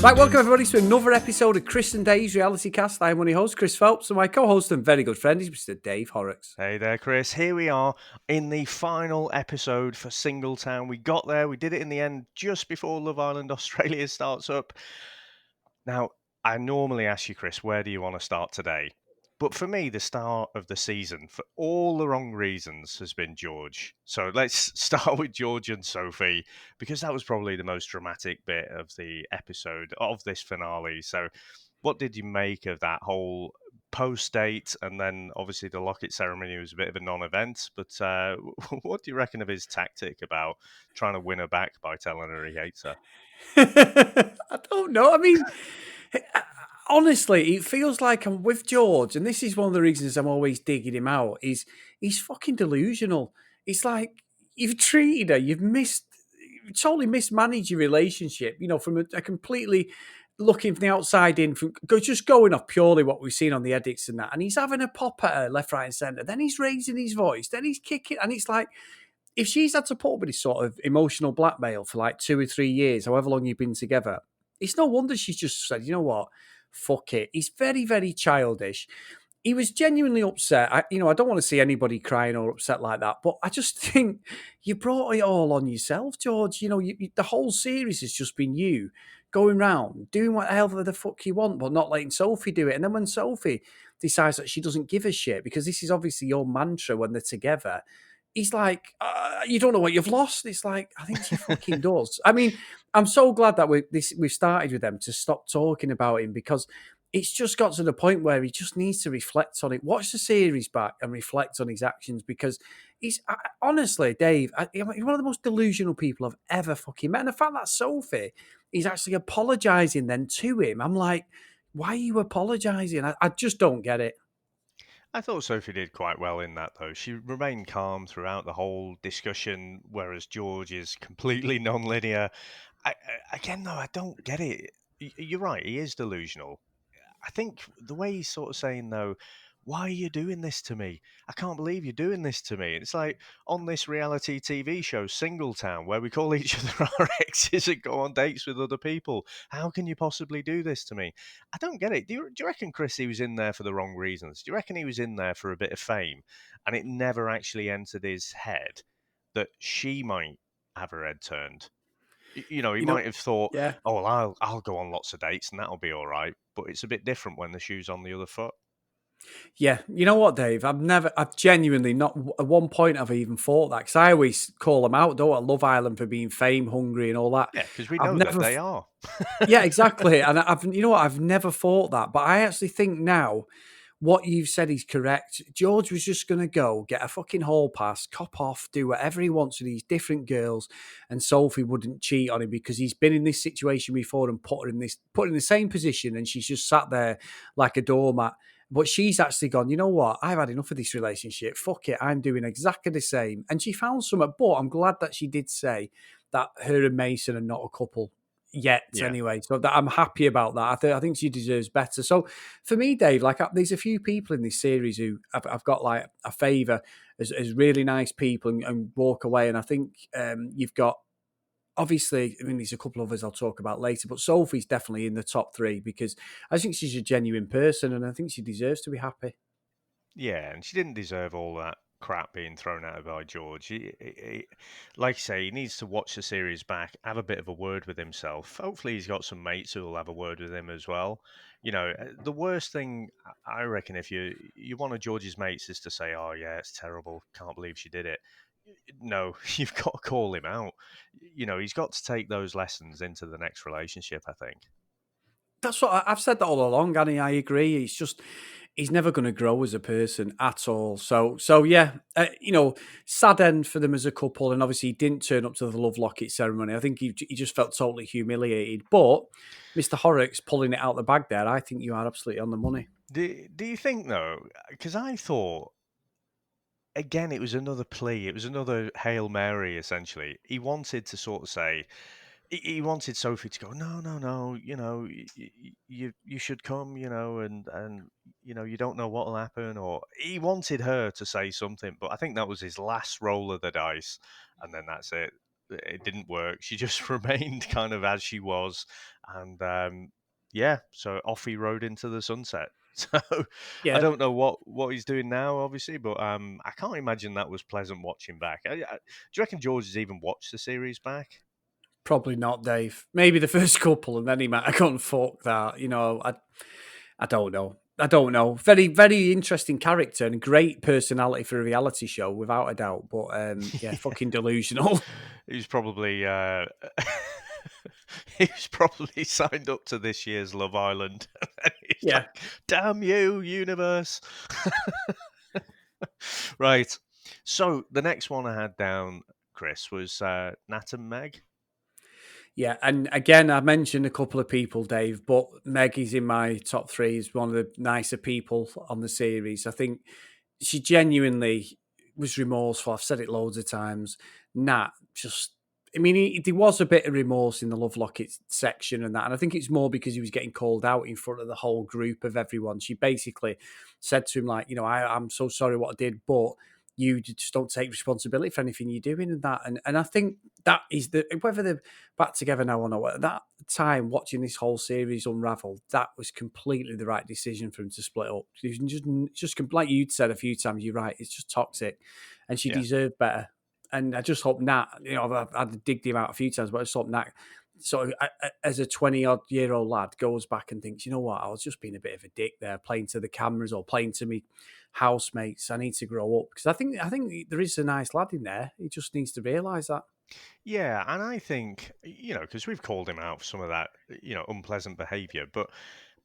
Right, welcome everybody to another episode of Chris and Dave's Reality Cast. I'm one of your hosts, Chris Phelps, and my co-host and very good friend is Mr. Dave Horrocks. Hey there, Chris. Here we are in the final episode for Singletown. We got there. We did it in the end just before Love Island Australia starts up. Now, I normally ask you, Chris, where do you want to start today? But for me, the start of the season, for all the wrong reasons, has been George. So let's start with George and Sophie, because that was probably the most dramatic bit of the episode of this finale. So what did you make of that whole post date? And then obviously the locket ceremony was a bit of a non event. But what do you reckon of his tactic about trying to win her back by telling her he hates her? I don't know. I mean, honestly, it feels like I'm with George, and this is one of the reasons I'm always digging him out. Is he's fucking delusional? It's like you've treated her, you've totally mismanaged your relationship. You know, from a completely looking from the outside in, just going off purely what we've seen on the edits and that, and he's having a pop at her left, right, and centre. Then he's raising his voice. Then he's kicking, and it's like, if she's had to put up with this sort of emotional blackmail for like 2 or 3 years, however long you've been together, it's no wonder she's just said, you know what, fuck it. He's very, very childish. He was genuinely upset. I don't want to see anybody crying or upset like that, but I just think you brought it all on yourself, George. The whole series has just been you going round doing whatever the fuck you want, but not letting Sophie do it. And then when Sophie decides that she doesn't give a shit, because this is obviously your mantra when they're together, he's like, you don't know what you've lost. It's like, I think she fucking does. I mean, I'm so glad that we've started with them to stop talking about him, because it's just got to the point where he just needs to reflect on it. Watch the series back and reflect on his actions, because honestly, Dave, he's one of the most delusional people I've ever fucking met. And the fact that Sophie is actually apologising then to him, I'm like, why are you apologising? I just don't get it. I thought Sophie did quite well in that, though. She remained calm throughout the whole discussion, whereas George is completely non-linear. Again, though, I don't get it. You're right, he is delusional. I think the way he's sort of saying, though, why are you doing this to me? I can't believe you're doing this to me. It's like on this reality TV show, Singletown, where we call each other our exes and go on dates with other people. How can you possibly do this to me? I don't get it. Do you reckon, Chris, he was in there for the wrong reasons? Do you reckon he was in there for a bit of fame and it never actually entered his head that she might have her head turned? He You know, might have thought, yeah. "Oh, well, I'll go on lots of dates and that'll be all right." But it's a bit different when the shoe's on the other foot. Yeah, you know what, Dave? I've genuinely not at one point have I even thought that, because I always call them out, don't I? Love Island for being fame hungry and all that. Yeah, because we I've know that never, they are. yeah, exactly. And you know what? I've never thought that, but I actually think now what you've said is correct. George was just going to go get a fucking hall pass, cop off, do whatever he wants with these different girls, and Sophie wouldn't cheat on him because he's been in this situation before and put in the same position, and she's just sat there like a doormat. But she's actually gone, you know what? I've had enough of this relationship. Fuck it. I'm doing exactly the same. And she found something. But I'm glad that she did say that her and Mason are not a couple yet Yeah. anyway. So that I'm happy about that. I think she deserves better. So for me, Dave, like there's a few people in this series who I've got like a favour as really nice people and walk away. And I think you've got, obviously, I mean, there's a couple of others I'll talk about later, but Sophie's definitely in the top three because I think she's a genuine person and I think she deserves to be happy. Yeah, and she didn't deserve all that crap being thrown at her by George. Like you say, he needs to watch the series back, have a bit of a word with himself. Hopefully, he's got some mates who will have a word with him as well. The worst thing I reckon, if you one of George's mates is to say, "Oh yeah, it's terrible. Can't believe she did it." No, you've got to call him out. He's got to take those lessons into the next relationship, I think. That's what I've said that all along, Annie. I agree. It's just he's never going to grow as a person at all. So yeah, sad end for them as a couple, and obviously he didn't turn up to the Love Locket ceremony. I think he just felt totally humiliated. But Mr. Horrocks pulling it out the bag there, I think you are absolutely on the money. Do you think though? Because I thought again, it was another plea. It was another Hail Mary, essentially. He wanted to sort of say, he wanted Sophie to go, no, no, no, you should come, and you don't know what will happen. Or he wanted her to say something, but I think that was his last roll of the dice, and then that's it. it didn't work. She just remained kind of as she was, and yeah, so off he rode into the sunset. So I Yeah, don't know what he's doing now, obviously, but I can't imagine that was pleasant watching back. Do you reckon George has even watched the series back? probably not, Dave. Maybe the first couple, and then he might have gone fuck that. I don't know. I don't know. Very, very interesting character and great personality for a reality show, without a doubt. But yeah, Yeah. fucking delusional. He was probably he was probably signed up to this year's Love Island. And he's Yeah, like, "Damn you, universe!" Right. So the next one I had down, Chris, was Nat and Meg. yeah. And again, I mentioned a couple of people, Dave, but Meg is in my top three. Is one of the nicer people on the series. I think she genuinely was remorseful. I've said it loads of times. Nat just, I mean, there was a bit of remorse in the Love Locket section and that. And I think it's more because he was getting called out in front of the whole group of everyone. She basically said to him, like, I'm so sorry what I did, but you just don't take responsibility for anything you're doing and that. And I think that is whether they're back together now or not, at that time watching this whole series unravel, that was completely the right decision for him to split up. It was like you'd said a few times, you're right, it's just toxic, and she Yeah. deserved better. And I just hope Nat, I've digged him out a few times, but I just hope Nat, sort of as a 20-odd-year-old lad, goes back and thinks, you know what, I was just being a bit of a dick there, playing to the cameras or playing to me housemates. I need to grow up, because I think there is a nice lad in there. He just needs to realise that. Yeah, and I think, because we've called him out for some of that, unpleasant behavior, but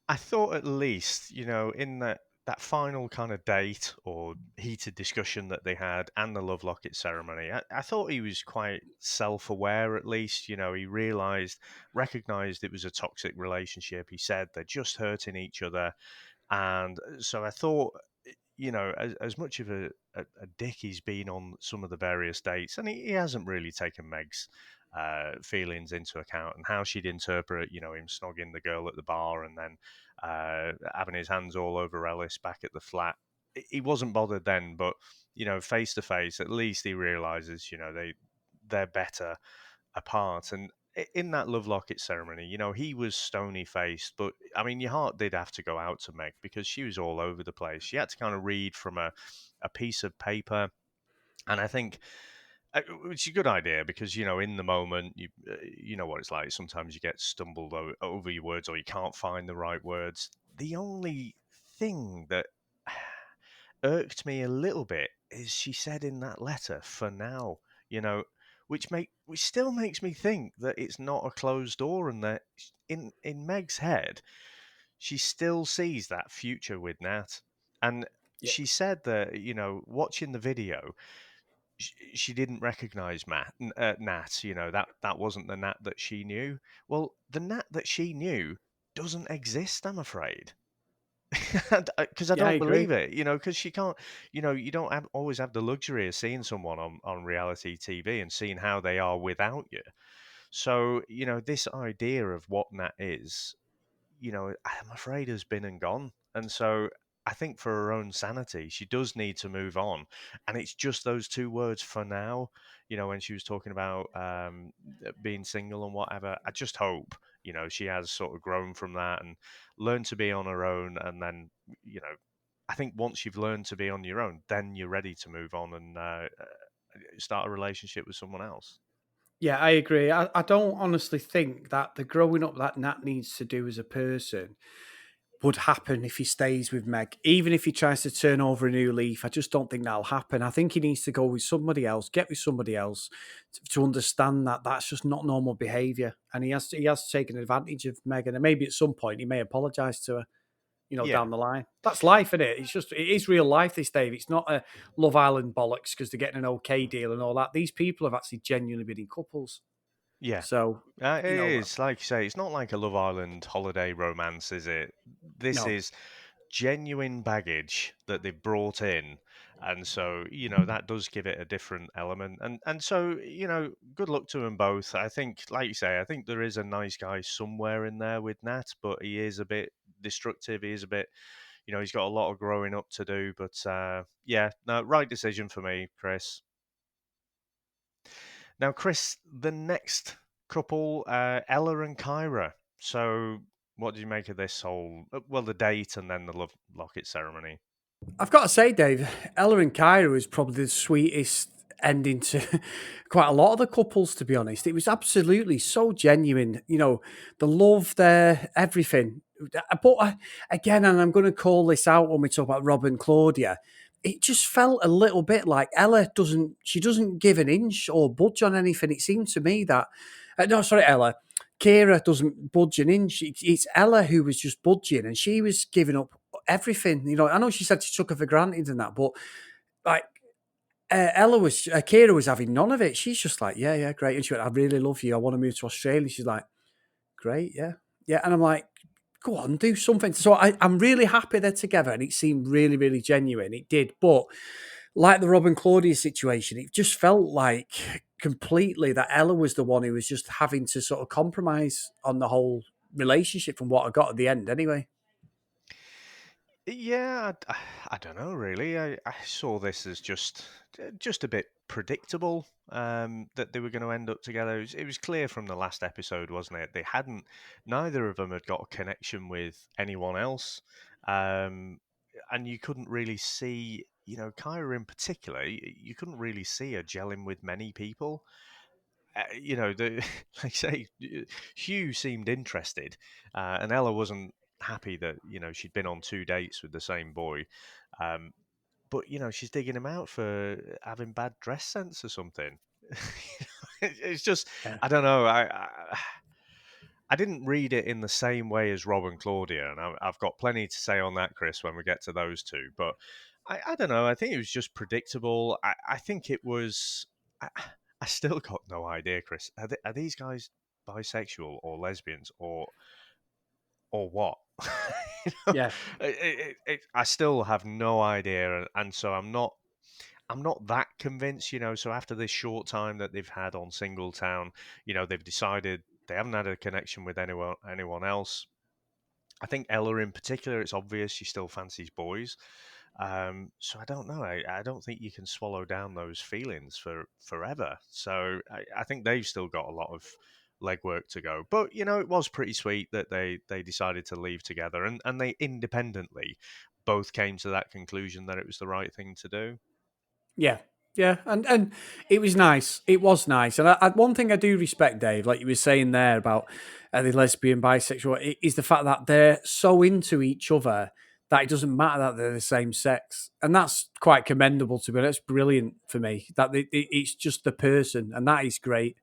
I thought at least, in that final kind of date or heated discussion that they had and the Love Locket ceremony, I thought he was quite self-aware at least. He recognized it was a toxic relationship. He said they're just hurting each other. And so I thought, as much of a dick he's been on some of the various dates, and he hasn't really taken Meg's feelings into account and how she'd interpret, him snogging the girl at the bar and then having his hands all over Ellis back at the flat. He wasn't bothered then, but face to face, at least he realizes, they're better apart. And in that Love Locket ceremony, he was stony faced, but I mean, your heart did have to go out to Meg because she was all over the place. She had to kind of read from a piece of paper. And I think it's a good idea because, in the moment, you know what it's like. Sometimes you get stumbled over your words or you can't find the right words. The only thing that irked me a little bit is she said in that letter, "For now," you know, which still makes me think that it's not a closed door and that in Meg's head she still sees that future with Nat. And Yeah, she said that, watching the video, she didn't recognize Nat. That wasn't the Nat that she knew. Well, the Nat that she knew doesn't exist, I'm afraid. Because I yeah, I don't agree. believe it, because she can't, you don't always have the luxury of seeing someone on reality TV and seeing how they are without you. So, this idea of what Nat is, I'm afraid has been and gone. And so I think for her own sanity, she does need to move on. And it's just those two words for now, when she was talking about being single and whatever. I just hope, she has sort of grown from that and learned to be on her own. And then, I think once you've learned to be on your own, then you're ready to move on and start a relationship with someone else. Yeah, I agree. I don't honestly think that the growing up that Nat needs to do as a person would happen if he stays with Meg. Even if he tries to turn over a new leaf, I just don't think that'll happen. I think he needs to go with somebody else, get with somebody else to understand that that's just not normal behaviour. And he has taken advantage of Megan. And maybe at some point he may apologise to her, Yeah. down the line. That's life, isn't it? It is real life, this, Dave. It's not a Love Island bollocks because they're getting an okay deal and all that. These people have actually genuinely been in couples. Yeah. So, It is, like you say, it's not like a Love Island holiday romance, is it? This no. is genuine baggage that they've brought in. And so, that does give it a different element. And so, good luck to them both. I think, like you say, I think there is a nice guy somewhere in there with Nat, but he is a bit destructive. He is a bit, he's got a lot of growing up to do. But yeah, no, right decision for me, Chris. Now, Chris, the next couple, Ella and Kyra. So, what do you make of this whole, well, the date and then the love locket ceremony? I've got to say, Dave, Ella and Kyra was probably the sweetest ending to quite a lot of the couples, to be honest. It was absolutely so genuine. You know, the love there, everything. But again, and I'm going to call this out when we talk about Rob and Claudia, it just felt a little bit like she doesn't give an inch or budge on anything. It seemed to me that, no, sorry, Ella. Kira doesn't budge an inch. It's Ella who was just budging, and she was giving up everything. You know, I know she said she took her for granted and that, but like Kira was having none of it. She's just like, yeah, yeah, great. And she went, I really love you. I want to move to Australia. She's like, great, yeah, yeah. And I'm like, go on, do something. So I'm really happy they're together, and it seemed really, really genuine. It did, but like the Rob and Claudia situation, it just felt like completely that Ella was the one who was just having to sort of compromise on the whole relationship from what I got at the end, anyway. Yeah, I don't know really. I saw this as just a bit predictable that they were going to end up together. It was clear from the last episode, wasn't it? Neither of them had got a connection with anyone else, um, and you couldn't really see, Kyra in particular. You couldn't really see her gelling with many people. Like I say, Hugh seemed interested, and Ella wasn't happy that she'd been on 2 dates with the same boy. Um, but she's digging him out for having bad dress sense or something. It's just, Yeah. I don't know. I didn't read it in the same way as Rob and Claudia, and I've got plenty to say on that, Chris, when we get to those two. But I don't know. I think it was just predictable. I think it was. I still got no idea, Chris. Are these guys bisexual or lesbians or what? You know, Yeah. I still have no idea, and so I'm not that convinced. So after this short time that they've had on Singletown, they've decided they haven't had a connection with anyone else. I think Ella in particular, it's obvious she still fancies boys. So I don't know. I don't think you can swallow down those feelings for forever. So I think they've still got a lot of legwork to go. But it was pretty sweet that they decided to leave together, and they independently both came to that conclusion that it was the right thing to do. Yeah, yeah, and it was nice. It was nice, and one thing I do respect, Dave, like you were saying there about the lesbian, bisexual, is the fact that they're so into each other that it doesn't matter that they're the same sex, and that's quite commendable to me. That's brilliant for me. That it's just the person, and that is great.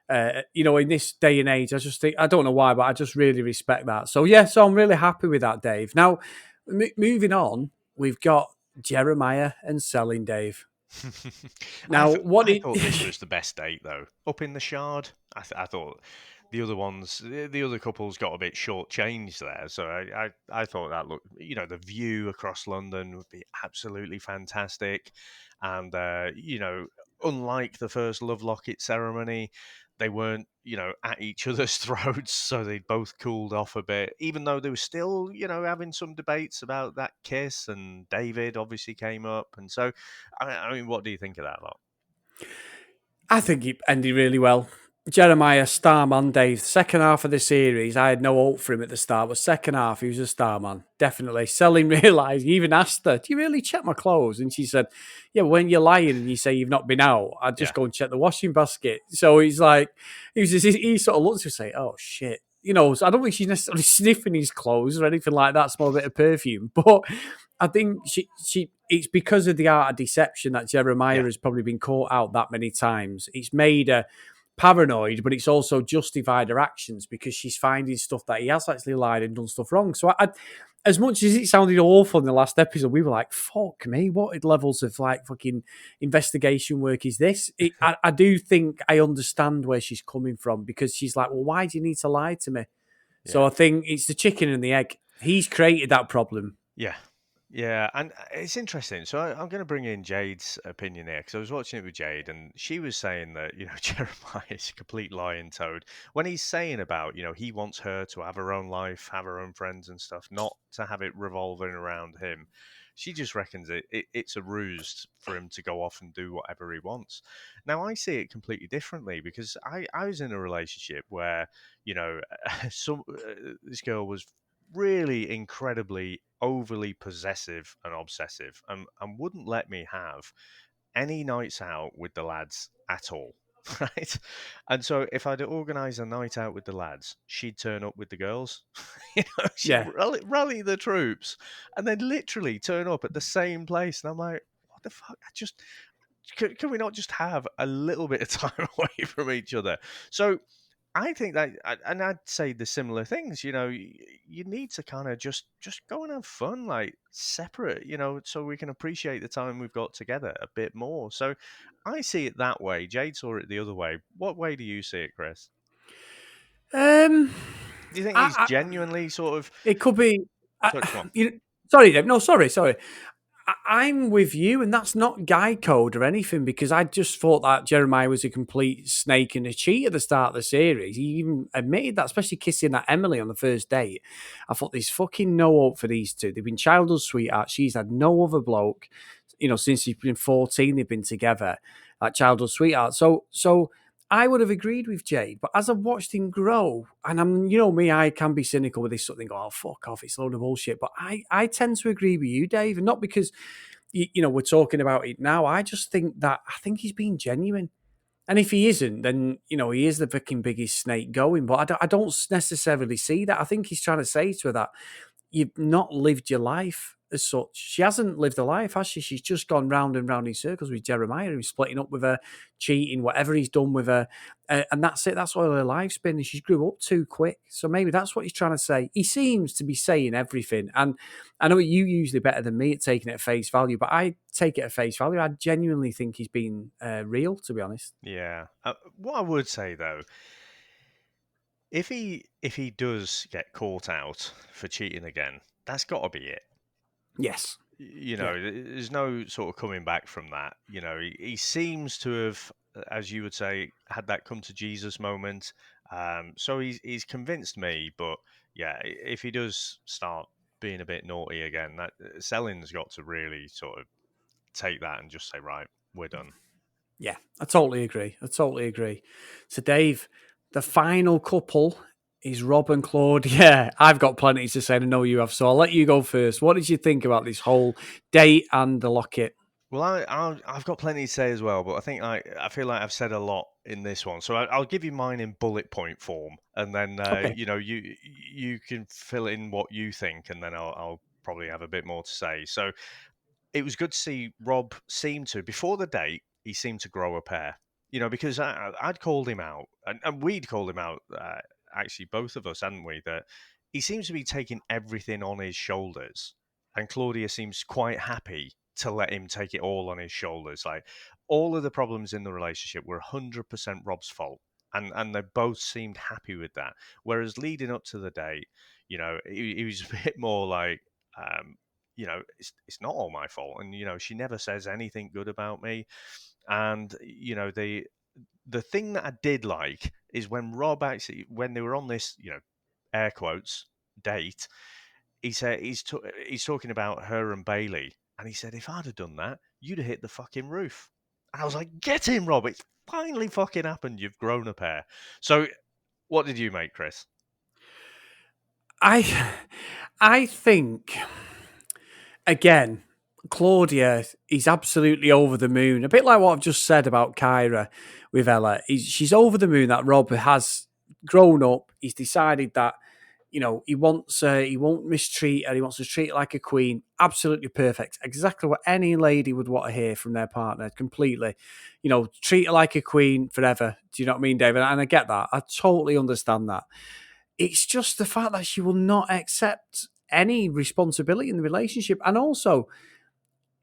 In this day and age, I just think I don't know why, but I just really respect that. So yeah, so I'm really happy with that, Dave. Now, moving on, we've got Jeremiah and Selling, Dave. Now, what I did thought this was the best date though. Up in the Shard, I thought the other couples got a bit shortchanged there. So I thought that looked, the view across London would be absolutely fantastic, and unlike the first Love Locket ceremony, they weren't, at each other's throats, so they both cooled off a bit, even though they were still, having some debates about that kiss, and David obviously came up, and so I mean, what do you think of that lot? I think it ended really well. Jeremiah, Starman, Dave. Second half of the series, I had no hope for him at the start, but second half, he was a Starman, definitely. Selling realised, he even asked her, do you really check my clothes? And she said, yeah, when you're lying and you say you've not been out, I'd just Yeah, go and check the washing basket. So he's like, he sort of looks to say, oh, shit. So I don't think she's necessarily sniffing his clothes or anything like that, smell a bit of perfume. But I think it's because of the art of deception that Jeremiah yeah, has probably been caught out that many times. It's made her paranoid, but it's also justified her actions because she's finding stuff that he has actually lied and done stuff wrong. So as much as it sounded awful in the last episode, we were like, fuck me, what levels of like fucking investigation work is this? I do think I understand where she's coming from because she's like, well, why do you need to lie to me? So yeah. I think it's the chicken and the egg. He's created that problem. Yeah, yeah, and it's interesting. So I'm going to bring in Jade's opinion here because I was watching it with Jade, and she was saying that Jeremiah is a complete lying toad when he's saying about he wants her to have her own life, have her own friends and stuff, not to have it revolving around him. She just reckons it's a ruse for him to go off and do whatever he wants. Now, I see it completely differently because I was in a relationship where, you know, this girl was really incredibly overly possessive and obsessive and wouldn't let me have any nights out with the lads at all. Right. And so if I'd organise a night out with the lads, she'd turn up with the girls. She'd Yeah. rally the troops and then literally turn up at the same place. And I'm like, what the fuck? Can we not just have a little bit of time away from each other? So I think that, and I'd say the similar things. You need to kind of just go and have fun, like separate. So we can appreciate the time we've got together a bit more. So I see it that way. Jade saw it the other way. What way do you see it, Chris? Um, Do you think he's I, genuinely sort of? it could be. Sorry, come on. Sorry, Dave. No, sorry. I'm with you, and that's not guy code or anything, because I just thought that Jeremiah was a complete snake and a cheat at the start of the series. He even admitted that, especially kissing that Emily on the first date. I thought there's fucking no hope for these two. They've been childhood sweethearts. She's had no other bloke, since she's been 14. They've been together, like childhood sweethearts. So I would have agreed with Jade, but as I've watched him grow, and me, I can be cynical with this sort of thing. Go, oh, fuck off, it's a load of bullshit. But I tend to agree with you, Dave, and not because we're talking about it now. I just think that I think he's being genuine. And if he isn't, then, he is the fucking biggest snake going. But I don't necessarily see that. I think he's trying to say to her that you've not lived your life as such. She hasn't lived a life, has she? She's just gone round and round in circles with Jeremiah, who's splitting up with her, cheating, whatever he's done with her. And that's it. That's all her life's been. And she's grew up too quick. So maybe that's what he's trying to say. He seems to be saying everything. And I know you usually better than me at taking it at face value, but I take it at face value. I genuinely think he's been real, to be honest. Yeah. What I would say though, if he does get caught out for cheating again, that's got to be it. Yes. Yeah. There's no sort of coming back from that. He seems to have, as you would say, had that come to Jesus moment. So he's convinced me. But yeah, if he does start being a bit naughty again, that Selling's got to really sort of take that and just say, right, we're done. Yeah, I totally agree. So, Dave, the final couple is Rob and Claude. Yeah, I've got plenty to say. I know you have, so I'll let you go first. What did you think about this whole date and the locket? Well, I've got plenty to say as well, but I think I feel like I've said a lot in this one, so I'll give you mine in bullet point form, and then Okay. you can fill in what you think, and then I'll probably have a bit more to say. So it was good to see Rob seem to, before the date, he seemed to grow a pair. Because I'd called him out, and we'd called him out, actually, both of us, hadn't we? That he seems to be taking everything on his shoulders, and Claudia seems quite happy to let him take it all on his shoulders. Like, all of the problems in the relationship were 100% Rob's fault. And they both seemed happy with that. Whereas leading up to the date, he was a bit more like, it's not all my fault. And, she never says anything good about me. And, the thing that I did like is when Rob actually, when they were on this, air quotes, date, he said he's talking about her and Bailey. And he said, if I'd have done that, you'd have hit the fucking roof. And I was like, get him, Rob. It's finally fucking happened. You've grown a pair. So what did you make, Chris? I think, again, Claudia is absolutely over the moon. A bit like what I've just said about Kyra with Ella. She's over the moon that Rob has grown up. He's decided that, he wants her, he won't mistreat her, he wants to treat her like a queen. Absolutely perfect. Exactly what any lady would want to hear from their partner, completely. Treat her like a queen forever. Do you know what I mean, David? And I get that. I totally understand that. It's just the fact that she will not accept any responsibility in the relationship. And also,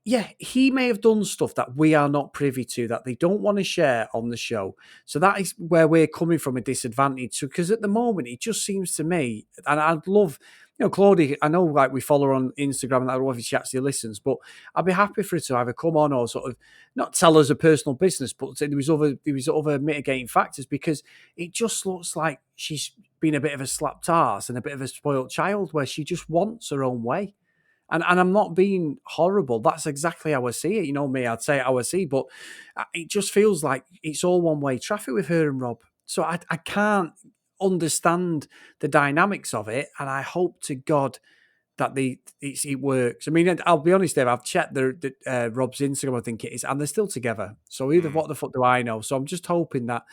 yeah, he may have done stuff that we are not privy to, that they don't want to share on the show. So that is where we're coming from, a disadvantage. Because at the moment, it just seems to me, and I'd love, Claudia, I know like we follow her on Instagram and I don't know if she actually listens, but I'd be happy for her to either come on or sort of not tell us a personal business, but there was other mitigating factors, because it just looks like she's been a bit of a slapped ass and a bit of a spoiled child where she just wants her own way. And I'm not being horrible. That's exactly how I see it. You know me, I'd say how I see, but it just feels like it's all one way traffic with her and Rob. So I can't understand the dynamics of it, and I hope to God that it works. I mean, I'll be honest, Dave. I've checked Rob's Instagram. I think it is, and they're still together. So either Mm. what the fuck do I know? So I'm just hoping that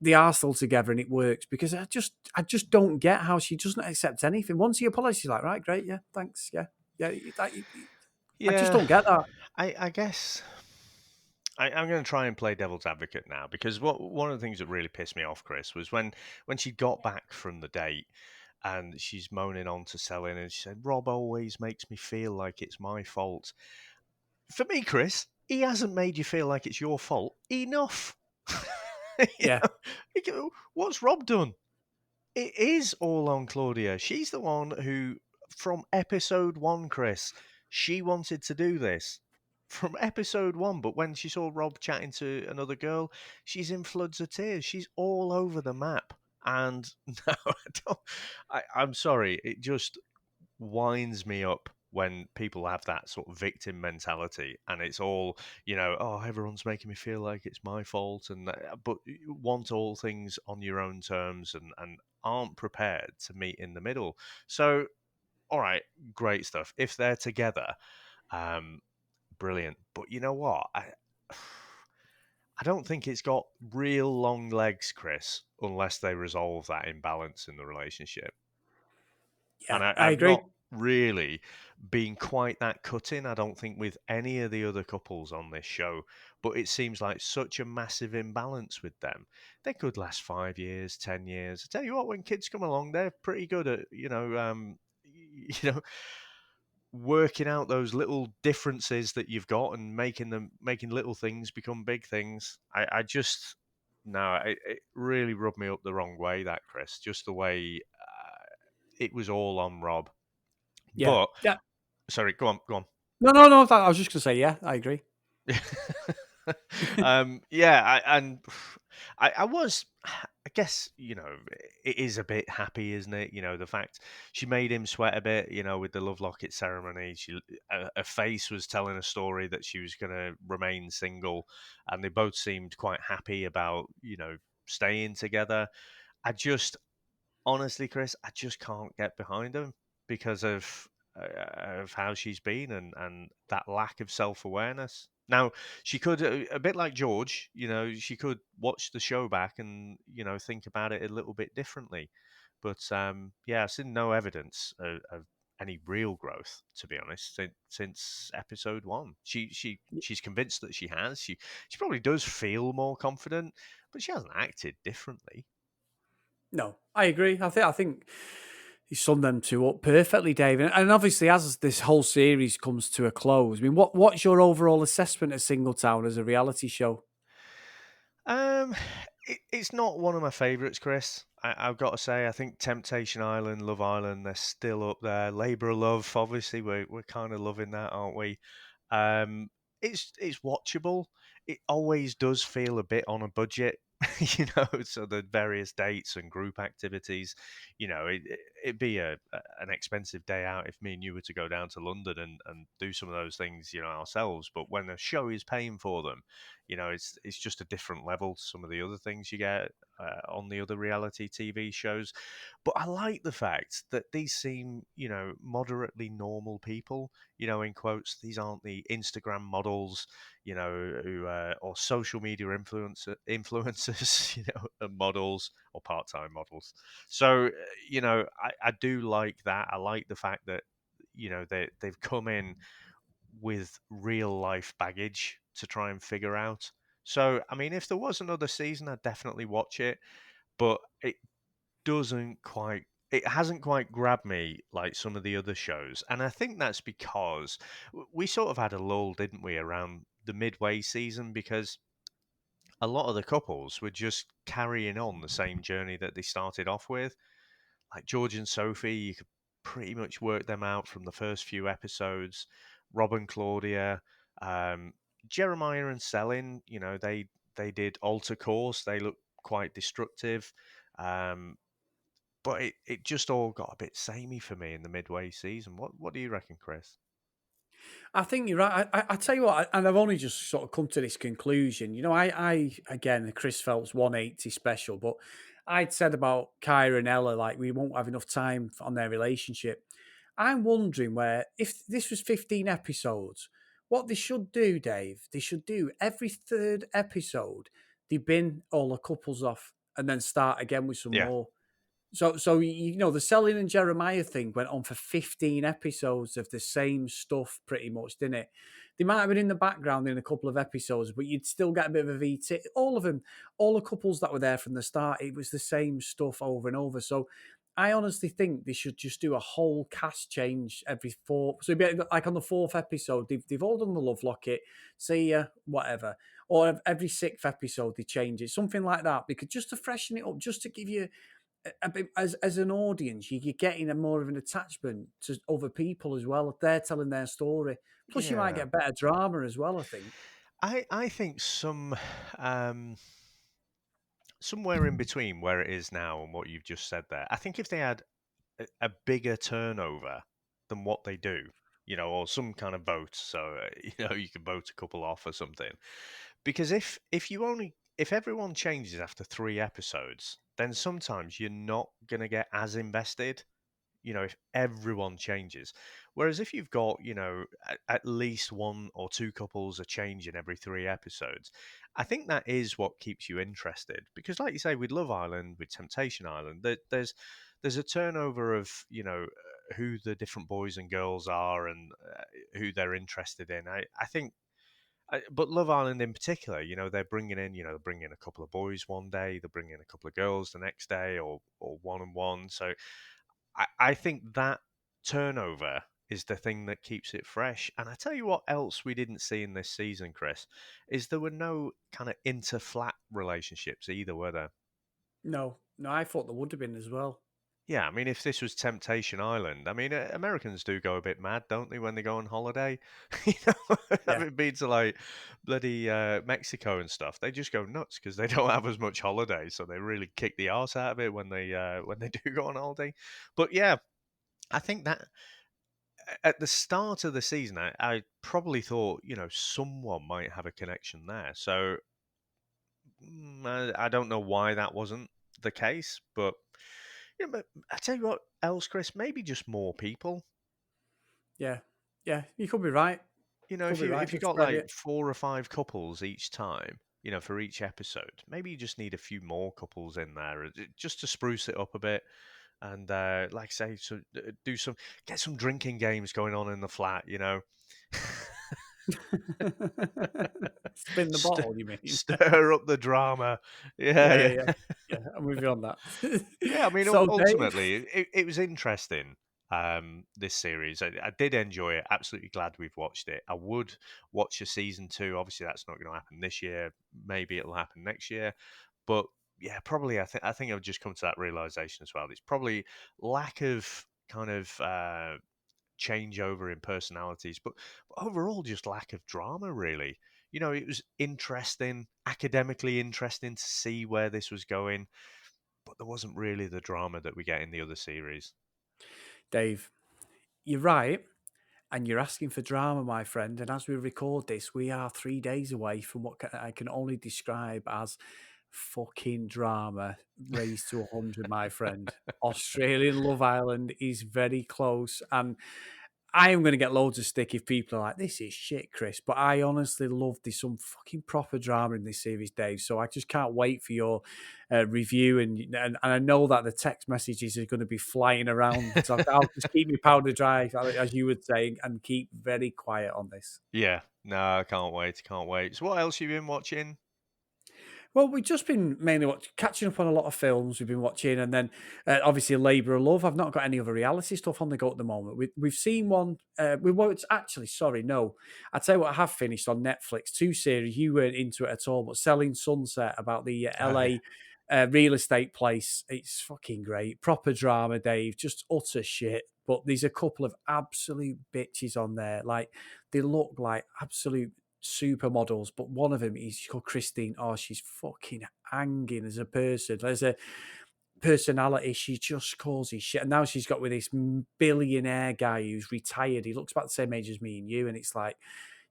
they are still together and it works because I just don't get how she doesn't accept anything. Once he apologizes, she's like, right, great, yeah, thanks, yeah, yeah. I just Yeah, don't get that. I guess I'm going to try and play devil's advocate now because one of the things that really pissed me off, Chris, was when she got back from the date and she's moaning on to Selin and she said, "Rob always makes me feel like it's my fault." For me, Chris, he hasn't made you feel like it's your fault enough. you Yeah, know, what's Rob done? It is all on Claudia. She's the one who, from episode one, Chris, she wanted to do this. From episode one, but when she saw Rob chatting to another girl, she's in floods of tears. She's all over the map. And no, I'm sorry. It just winds me up when people have that sort of victim mentality and it's all, oh, everyone's making me feel like it's my fault, and but you want all things on your own terms and aren't prepared to meet in the middle. So, all right, great stuff. If they're together, um, brilliant. But you know what? I don't think it's got real long legs, Chris, unless they resolve that imbalance in the relationship. yeah, And I I've agree. not really been quite that cutting, I don't think, with any of the other couples on this show. But it seems like such a massive imbalance with them. They could last 5 years, 10 years. I tell you what, when kids come along, they're pretty good at you know working out those little differences that you've got and making little things become big things. I just no, it really rubbed me up the wrong way, that Chris. Just the way it was all on Rob. Yeah, But yeah. sorry, go on, go on. No. I was just gonna say, yeah, I agree. Yeah, I was, I guess, it is a bit happy, isn't it? The fact she made him sweat a bit, with the Love Locket ceremony. Her face was telling a story that she was going to remain single, and they both seemed quite happy about, staying together. I just, honestly, Chris, I just can't get behind him because of how she's been and that lack of self awareness. Now she could a bit like George, she could watch the show back and think about it a little bit differently. But yeah, I've seen no evidence of any real growth, to be honest, since episode one. She's convinced that she has. She probably does feel more confident, but she hasn't acted differently. No, I agree. I think you summed them two up perfectly, Dave. And obviously, as this whole series comes to a close, I mean, what's your overall assessment of Singletown as a reality show? Um, it's not one of my favourites, Chris. I've got to say, I think Temptation Island, Love Island, they're still up there. Labour of Love, obviously, we're kind of loving that, aren't we? Um, it's watchable. It always does feel a bit on a budget, So the various dates and group activities, it'd be an expensive day out if me and you were to go down to London and do some of those things, ourselves. But when a show is paying for them, it's just a different level to some of the other things you get on the other reality TV shows. But I like the fact that these seem, moderately normal people, in quotes. These aren't the Instagram models, who or social media influencers, models or part-time models. So, I do like that. I like the fact that, they've come in with real life baggage to try and figure out. So, I mean, if there was another season, I'd definitely watch it, but it hasn't quite grabbed me like some of the other shows. And I think that's because we sort of had a lull, didn't we, around the midway season because a lot of the couples were just carrying on the same journey that they started off with. Like George and Sophie, you could pretty much work them out from the first few episodes. Rob and Claudia, um, Jeremiah and Selin, they did alter course. They look quite destructive. Um, but it just all got a bit samey for me in the midway season. What do you reckon, Chris? I think you're right. I tell you what, and I've only just sort of come to this conclusion. You know, I again, the Chris Phelps 180 special, but I'd said about Kyra and Ella, like we won't have enough time on their relationship. I'm wondering where, if this was 15 episodes, what they should do, Dave, they should do every third episode, they bin all the couples off and then start again with some Yeah, more. So you know the Selling and Jeremiah thing went on for 15 episodes of the same stuff, pretty much, didn't it? They might have been in the background in a couple of episodes, but you'd still get a bit of a VT. All of them, all the couples that were there from the start, it was the same stuff over and over. So I honestly think they should just do a whole cast change every four. So it'd be like on the fourth episode, they've all done the Love Locket, see ya, whatever. Or every sixth episode they change it, something like that. Because just to freshen it up, just to give you a bit, as an audience, you're getting a more of an attachment to other people as well if they're telling their story. Plus, you might yeah. get better drama as well. I think. I think um, somewhere in between where it is now and what you've just said there. I think if they had a bigger turnover than what they do, or some kind of vote, so you can vote a couple off or something. Because if everyone changes after 3 episodes, then sometimes you're not gonna get as invested, if everyone changes. Whereas if you've got, at least one or two couples are changing every 3 episodes, I think that is what keeps you interested. Because, like you say, with Love Island, with Temptation Island, there's a turnover of, who the different boys and girls are and who they're interested in. I think but Love Island in particular, they're bringing a couple of boys one day, they're bringing a couple of girls the next day, or one and one. So I think that turnover is the thing that keeps it fresh. And I tell you what else we didn't see in this season, Chris, is there were no kind of inter-flat relationships either, were there? No, no, I thought there would have been as well. Yeah, I mean, if this was Temptation Island, I mean, Americans do go a bit mad, don't they, when they go on holiday? Yeah. Having been to like bloody Mexico and stuff, they just go nuts because they don't have as much holiday, so they really kick the arse out of it when they do go on holiday. But yeah, I think that at the start of the season, I probably thought, someone might have a connection there. So I don't know why that wasn't the case, but but I tell you what else, Chris, maybe just more people. Yeah, yeah, you could be right. Could If be you right. if you Just got spread like it. 4 or 5 couples each time, for each episode, maybe you just need a few more couples in there just to spruce it up a bit. And like I say, so get some drinking games going on in the flat. Spin the St- bottle, you mean? Stir up the drama. Yeah, Yeah, yeah, yeah. yeah. Yeah, I'm with you on that. Yeah, I mean, So, Dave, ultimately, it was interesting. This series, I did enjoy it. Absolutely glad we've watched it. I would watch a season two. Obviously, that's not going to happen this year. Maybe it'll happen next year. But yeah, probably. I think I've just come to that realization as well. It's probably lack of kind of changeover in personalities, but overall, just lack of drama. Really, it was interesting, academically interesting to see where this was going, but there wasn't really the drama that we get in the other series. Dave, you're right. And you're asking for drama, my friend. And as we record this, we are 3 days away from what I can only describe as fucking drama raised to 100, my friend. Australian Love Island is very close. And I am going to get loads of stick if people are like, this is shit, Chris. But I honestly love there's some fucking proper drama in this series, Dave. So I just can't wait for your review. And I know that the text messages are going to be flying around. So I'll just keep my powder dry, as you would say, and keep very quiet on this. Yeah, no, I can't wait. Can't wait. So, what else have you been watching? Well, we've just been mainly catching up on a lot of films we've been watching, and then obviously Labour of Love. I've not got any other reality stuff on the go at the moment. We've seen one. We won't actually. Sorry, no. I tell you what, I have finished on Netflix 2 series. You weren't into it at all, but Selling Sunset about the Oh yeah, LA real estate place. It's fucking great. Proper drama, Dave. Just utter shit. But there's a couple of absolute bitches on there. Like they look like absolute supermodels, but one of them is called Christine. Oh, she's fucking hanging as a person. personality. She just causes shit. And now she's got with this billionaire guy who's retired. He looks about the same age as me and you. And it's like,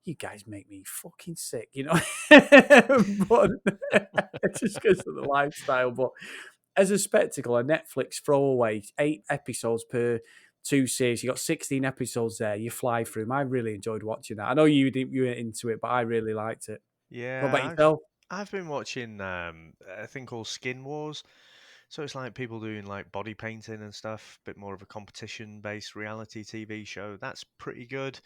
you guys make me fucking sick, you know? But it just goes to the lifestyle. But as a spectacle, a Netflix throwaway, 8 episodes per 2 series. You got 16 episodes there. You fly through them. I really enjoyed watching that. I know you didn't, you weren't into it, but I really liked it. What about Yeah, yourself? I've been watching a thing called Skin Wars. So it's like people doing like body painting and stuff, bit more of a competition-based reality TV show. That's pretty good.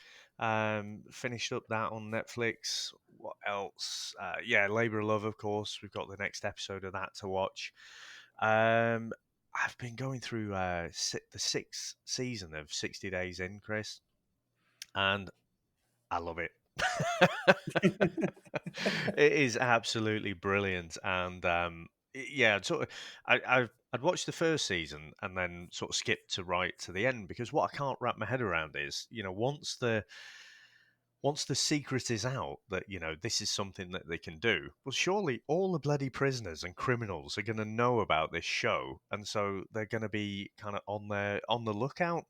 Finished up that on Netflix. What else? Yeah, Labor of Love, of course. We've got the next episode of that to watch. Um, I've been going through the 6th season of 60 Days In, Chris, and I love it. It is absolutely brilliant, and yeah, sort of. I'd watched the first season and then sort of skipped to right to the end because what I can't wrap my head around is, once the secret is out that this is something that they can do, well, surely all the bloody prisoners and criminals are going to know about this show, and so they're going to be kind of on the lookout.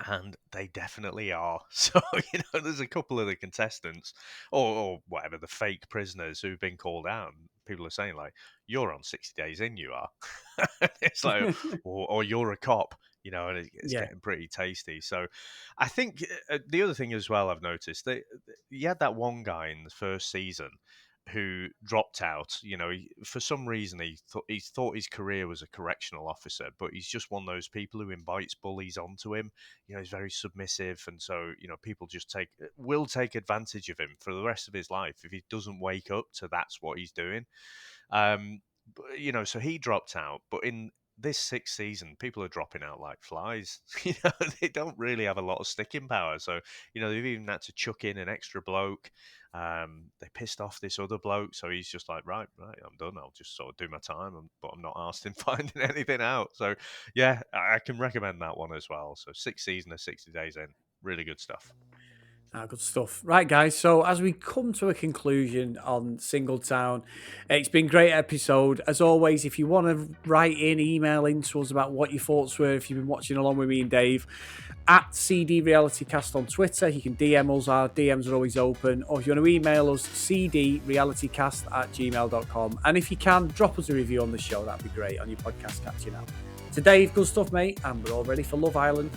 And they definitely are. So, there's a couple of the contestants or whatever, the fake prisoners who've been called out. And people are saying, like, you're on 60 Days In, you are. It's like, or you're a cop, and it's Yeah. getting pretty tasty. So I think the other thing as well I've noticed, that you had that one guy in the first season who dropped out. For some reason he thought his career was a correctional officer, but he's just one of those people who invites bullies onto him. He's very submissive, and so people just will take advantage of him for the rest of his life if he doesn't wake up to that's what he's doing. So he dropped out, but in this 6th season, people are dropping out like flies. They don't really have a lot of sticking power. So, they've even had to chuck in an extra bloke. They pissed off this other bloke, so he's just like, right, I'm done. I'll just sort of do my time, but I'm not asked in finding anything out. So, yeah, I can recommend that one as well. So, 6th season of 60 Days In, really good stuff. Good stuff. Right, guys. So as we come to a conclusion on Singletown, it's been a great episode. As always, if you want to write in, email into us about what your thoughts were, if you've been watching along with me and Dave, at cdrealitycast on Twitter, you can DM us. Our DMs are always open. Or if you want to email us, cdrealitycast@gmail.com. And if you can, drop us a review on the show. That'd be great on your podcast catching up. To Dave, good stuff, mate. And we're all ready for Love Island.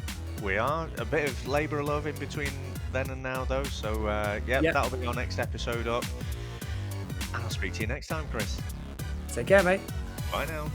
We are. A bit of labour of love in between then and now, though. So, that'll be our next episode up. And I'll speak to you next time, Chris. Take care, mate. Bye now.